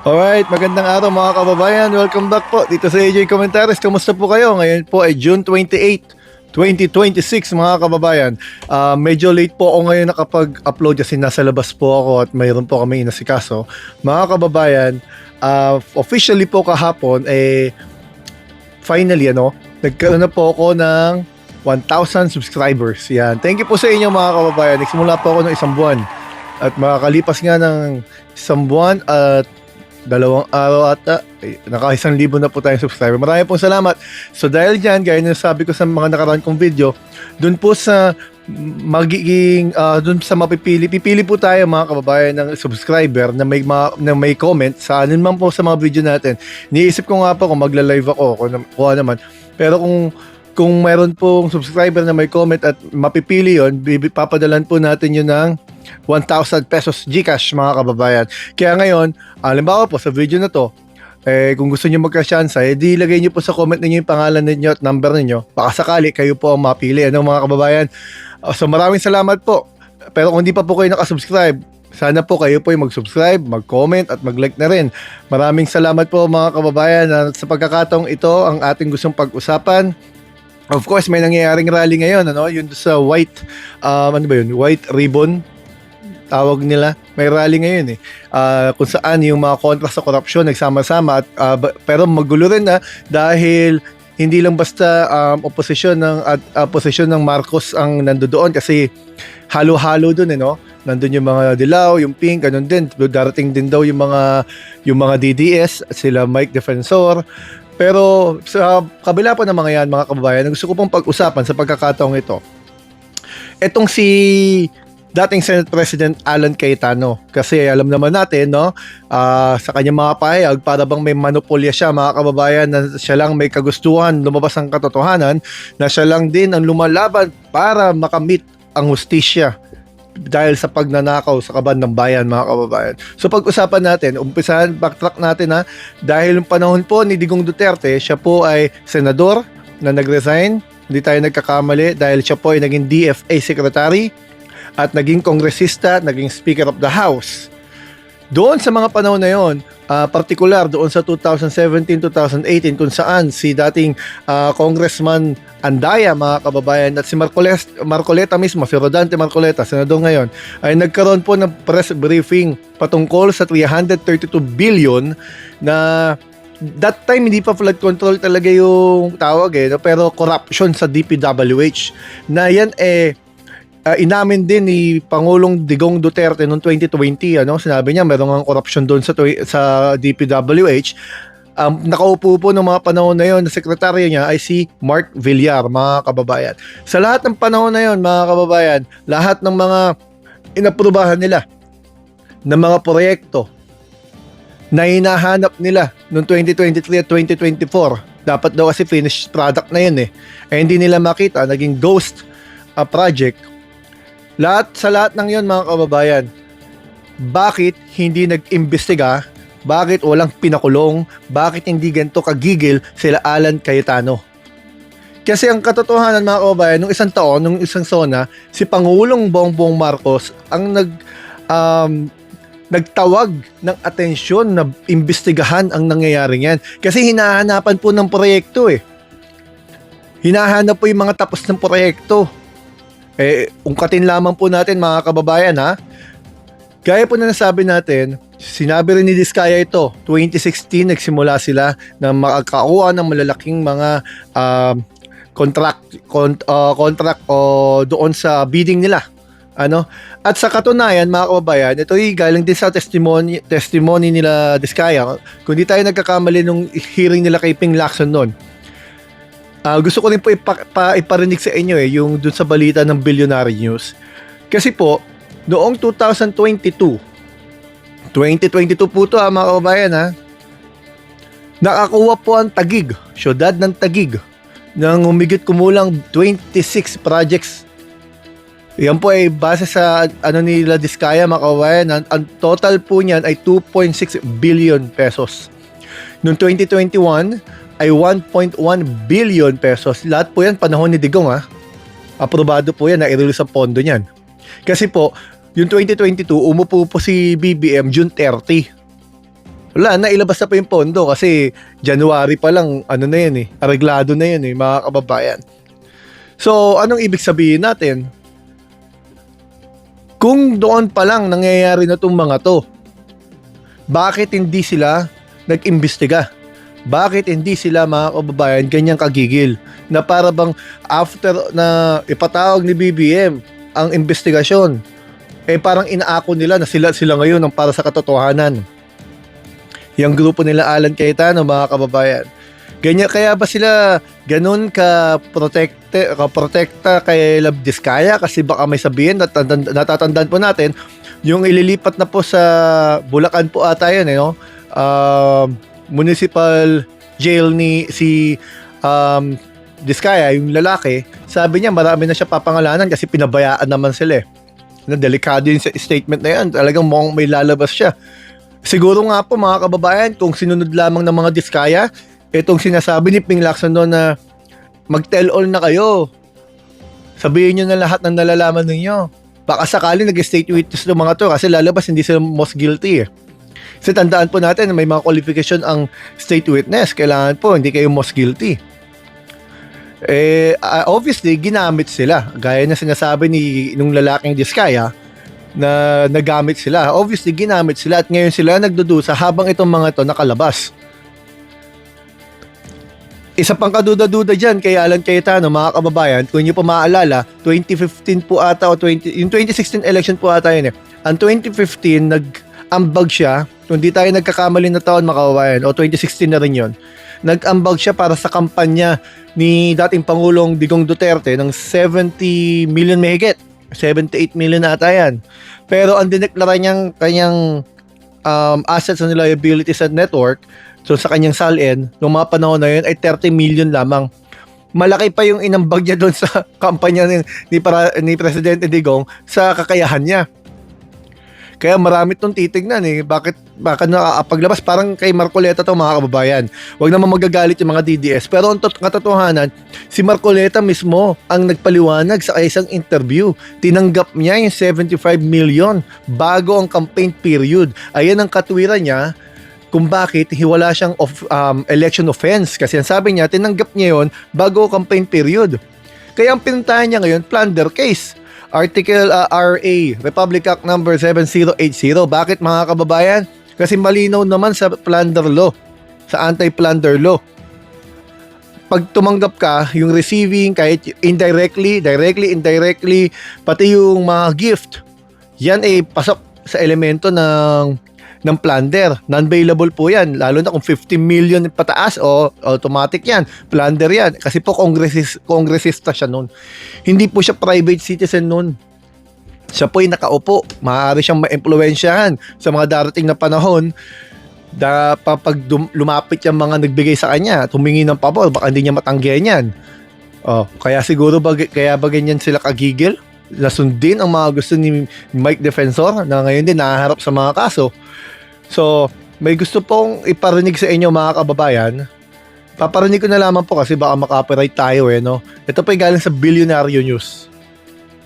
Alright, magandang araw mga kababayan. Welcome back po dito sa AJ Commentaries. Kamusta po kayo? Ngayon po ay June 28, 2026 mga kababayan. Medyo late po ako ngayon nakapag-upload kasi nasa labas po ako at mayroon po kami inasikaso. Mga kababayan, officially po kahapon, finally nagkaroon na po ako ng 1,000 subscribers. Yan. Thank you po sa inyo mga kababayan. Nagsimula po ako ng isang buwan. At makakalipas nga ng isang buwan at 2 araw ata, naka 1,000 na po tayong subscriber. Maraming pong salamat. So dahil dyan, gaya na sabi ko sa mga nakaraan kong video, dun po sa magiging, dun sa pipili po tayo mga kababayan ng subscriber na may comment sa alin man po sa mga video natin. Niisip ko nga po kung magla-live ako, kuha naman. Pero kung mayroon pong subscriber na may comment at mapipili yon, papadalan po natin yun ng 1,000 pesos GCash mga kababayan. Kaya ngayon, halimbawa po sa video na to, kung gusto niyo magka-chance, di ilagay niyo po sa comment niyo yung pangalan niyo at number niyo. Baka sakali kayo po ang mapili. Mga kababayan? So maraming salamat po. Pero kung hindi pa po kayo nakasubscribe, sana po kayo po yung mag-subscribe, mag-comment at mag-like na rin. Maraming salamat po mga kababayan sa pagkakataong ito ang ating gustong pag-usapan. Of course, may nangyayaring rally ngayon, yung sa white, white ribbon, tawag nila. May rally ngayon kung saan yung mga kontra sa korupsyon nagsama-sama at pero magulo rin dahil hindi lang basta posisyon ng Marcos ang nandoon kasi halo-halo doon nandun yung mga Dilaw, yung Pink, ganun din. Darating din daw yung mga DDS, sila Mike Defensor. Pero sa kabila pa ng mga yan, mga kababayan, gusto ko pong pag-usapan sa pagkakataong ito. Etong si dating Senate President Alan Cayetano. Kasi alam naman natin, sa kanyang mga pahayag, para bang may monopolya siya, mga kababayan, na siya lang may kagustuhan, lumabas ang katotohanan, na siya lang din ang lumalaban para makamit ang hustisya dahil sa pagnanakaw sa kaban ng bayan, mga kababayan. So pag-usapan natin, backtrack natin dahil yung panahon po ni Digong Duterte, siya po ay senador na nag-resign, hindi tayo nagkakamali dahil siya po ay naging DFA secretary at naging kongresista, naging Speaker of the House. Doon sa mga panahon na yon, particular doon sa 2017-2018 kung saan si dating Congressman Andaya, mga kababayan, at si Marcoleta mismo, si Rodante Marcoleta, senador ngayon, ay nagkaroon po ng press briefing patungkol sa 332 billion na that time hindi pa flood control talaga yung tawag pero corruption sa DPWH na yan inamin din ni Pangulong Digong Duterte noong 2020, sinabi niya mayroong ang korupsyon doon sa DPWH. Nakaupo po ng mga panahon na yon, na sekretarya niya ay si Mark Villar, mga kababayan. Sa lahat ng panahon na yon, mga kababayan, lahat ng mga inaprubahan nila ng mga proyekto na hinahanap nila noong 2023 at 2024, dapat daw kasi finished product na yun hindi nila makita, naging ghost project. Sa lahat ng yon, mga kababayan, bakit hindi nag-imbestiga? Bakit walang pinakulong? Bakit hindi ganito kagigil sila Alan Cayetano? Kasi ang katotohanan, mga kababayan, nung isang taon, nung isang SONA, si Pangulong Bongbong Marcos ang nagtawag ng atensyon na imbestigahan ang nangyayari yan. Kasi hinahanapan po ng proyekto Hinahanap po yung mga tapos ng proyekto. Ungkatin lamang po natin, mga kababayan Gaya po na nasabi natin, sinabi rin ni Diskaya ito, 2016 nagsimula sila na makakakuha ng malalaking mga contract o doon sa bidding nila. At sa katunayan, mga kababayan, ito ay galing din sa testimony nila Diskaya. Kung di tayo nagkakamali nung hearing nila kay Ping Lacson noon. Gusto ko rin po iparinig sa inyo yung dun sa balita ng Billionaire News. Kasi po, noong 2022 po ito mga kababayan nakakuha po ang Taguig, syudad ng Taguig, ng humigit kumulang 26 projects. Yan po ay base sa nila Diskaya, mga kababayan. Ang total po niyan ay 2.6 billion pesos. Noong 2021 ay 1.1 billion pesos. Lahat po yan panahon ni Digong aprobado po yan, na-release ang pondo niyan. Kasi po, yung 2022, umupo po si BBM June 30. Wala na, ilabas na pa yung pondo kasi January pa lang, ano na yan areglado na yan mga kababayan. So, anong ibig sabihin natin? Kung doon pa lang nangyayari na itong mga to, bakit hindi sila nag-imbestiga? Bakit hindi sila, mga kababayan, ganyang kagigil? Na para bang after na ipatawag ni BBM ang investigasyon, parang inaako nila na sila ngayon ang para sa katotohanan. Yung grupo nila Alan Cayetano, mga kababayan. Ganyan, kaya ba sila ganun ka-protekta kay Love Diskaya? Kasi baka may sabihin, natatandaan po natin, yung ililipat na po sa Bulacan po ata yun, municipal jail ni si Diskaya, yung lalaki, sabi niya marami na siya papangalanan kasi pinabayaan naman sila Delikado yung statement na yan. Talagang mukhang may lalabas siya. Siguro nga po, mga kababayan, kung sinunod lamang ng mga Diskaya, itong sinasabi ni Ping Lacson doon na mag-tell all na kayo. Sabihin nyo na lahat ng nalalaman ninyo. Baka sakali nag-state witness ng mga to kasi lalabas hindi sila most guilty Kasi tandaan po natin may mga qualification ang state witness. Kailangan po hindi kayo most guilty. Obviously, ginamit sila. Gaya na sinasabi nung lalaking Diskaya, na nagamit sila. Obviously, ginamit sila at ngayon sila nagdudusa habang itong mga ito nakalabas. Isa pang kaduda-duda dyan kay Alan Cayetano, mga kababayan, kung nyo pa maaalala, 2015 po ata o yung 2016 election po ata yun Ang 2015, nag-ambag siya, kung di tayo nagkakamali na taon, mga kababayan, o 2016 na rin yun, nag-ambag siya para sa kampanya ni dating Pangulong Digong Duterte ng 70 million mahigit. 78 million na ata yan. Pero ang dineklara niyang kanyang assets and liabilities at network, so sa kanyang salin, noong mga panahon na yun ay 30 million lamang. Malaki pa yung inambag niya doon sa kampanya ni Presidente Digong sa kakayahan niya. Kaya marami itong titignan Bakit nakakapaglabas? Parang kay Marcoleta to, mga kababayan. Huwag naman magagalit yung mga DDS. Pero ang katotohanan, si Marcoleta mismo ang nagpaliwanag sa isang interview. Tinanggap niya yung 75 million bago ang campaign period. Ayan ang katwiran niya kung bakit wala siyang election offense. Kasi ang sabi niya, tinanggap niya yon bago campaign period. Kaya ang pinuntahan niya ngayon, plunder case. Article RA, Republic Act number 7080. Bakit, mga kababayan? Kasi malinaw naman sa plunder law, sa anti-plunder law. Pag tumanggap ka, yung receiving, kahit indirectly, indirectly, pati yung mga gift, yan pasok sa elemento ng plunder. Non-bailable po yan. Lalo na kung 50 million pataas o automatic yan. Plunder yan. Kasi po kongresista siya noon. Hindi po siya private citizen noon. Siya po yung nakaupo. Maaari siyang ma-impluwensyahan sa mga darating na panahon. Pag lumapit yung mga nagbigay sa kanya, tumingi ng pabor, baka hindi niya matanggihan yan. Kaya siguro kaya ba ganyan sila kagigil? Nasundin ang mga gusto ni Mike Defensor na ngayon din nahaharap sa mga kaso. So, may gusto pong iparinig sa inyo, mga kababayan. Paparinig ko na lamang po kasi baka makapiright tayo Ito po galing sa Bilyonaryo News.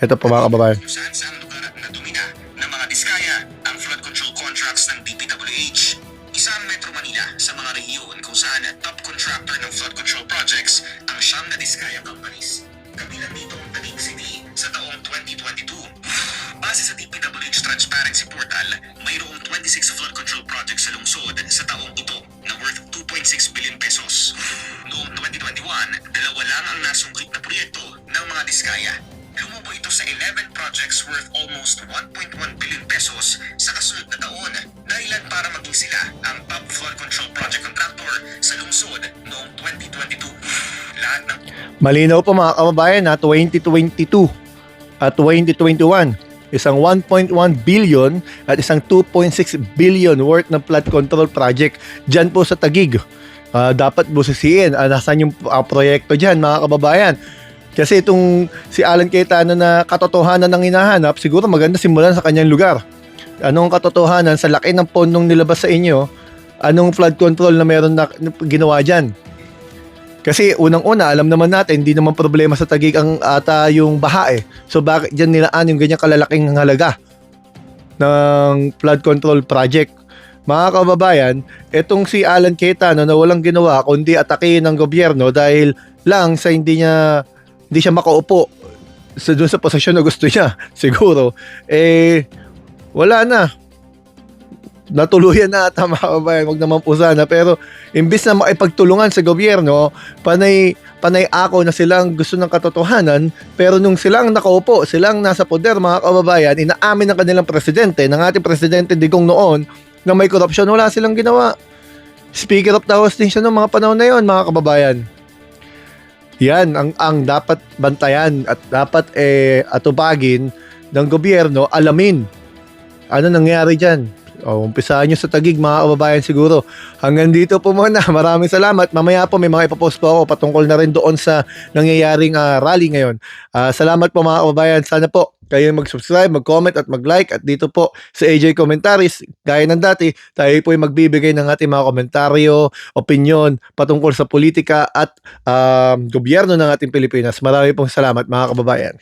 Ito po, mga kababayan. Saan lugar na dumina ng mga Diskaya ang flood control contracts ng DPWH. Isa ang Metro Manila sa mga rehiyon kung saan top contractor ng flood control projects ang siyam na Diskaya companies. Kabilang dito ang Taguig City sa taong 2022. Base sa DPWH Transparency Portal, mayroong 26 flood control projects sa lungsod sa taong ito na worth 2.6 billion pesos. Noong 2021, dalawa lang ang nasungkit na proyekto ng mga Diskaya. Lumubo ito sa 11 projects worth almost 1.1 billion pesos sa kasunod na taon, dahilan para maging sila ang top flood control project contractor sa lungsod noong 2022. Lahat ng Malinaw po, mga kababayan, 2022 at 2021. Isang 1.1 billion at isang 2.6 billion worth ng flood control project dyan po sa Taguig. Dapat busisiin. Nasaan yung proyekto dyan, mga kababayan? Kasi itong si Alan Cayetano na katotohanan ng hinahanap, siguro maganda simulan sa kanyang lugar. Anong katotohanan sa laki ng pondong nilabas sa inyo? Anong flood control na meron na ginawa dyan? Kasi unang-una, alam naman natin, hindi naman problema sa Taguig ang ata yung baha So bakit dyan nilaan yung ganyang kalalaking halaga ng flood control project? mga kababayan, etong si Alan Cayetano na walang ginawa kundi atakihin ng gobyerno dahil lang sa hindi siya makaupo doon sa posisyon na gusto niya, siguro, wala na. Natuluyan na ata mga kababayan, wag naman po sana. Pero imbis na makipagtulungan sa gobyerno, panay ako na silang gusto ng katotohanan, pero nung silang nakaupo, silang nasa poder mga kababayan, inaamin ng kanilang presidente, ng ating presidente Digong noon, na may korupsyon, wala silang ginawa. Speaker of the House din siya noong mga panahon na yon mga kababayan. Yan ang dapat bantayan at dapat atubagin ng gobyerno, alamin ano nangyari dyan. Umpisahan nyo sa Taguig mga kababayan siguro. Hanggang dito po muna. Maraming salamat. Mamaya po may mga ipopost po ako patungkol na rin doon sa nangyayaring rally ngayon. Salamat po mga kababayan. Sana po kayo mag-subscribe, mag-comment at mag-like. At dito po sa AJ Commentaries, gaya ng dati, tayo po ay magbibigay ng ating mga komentaryo, opinion patungkol sa politika at gobyerno ng ating Pilipinas. Marami pong salamat mga kababayan.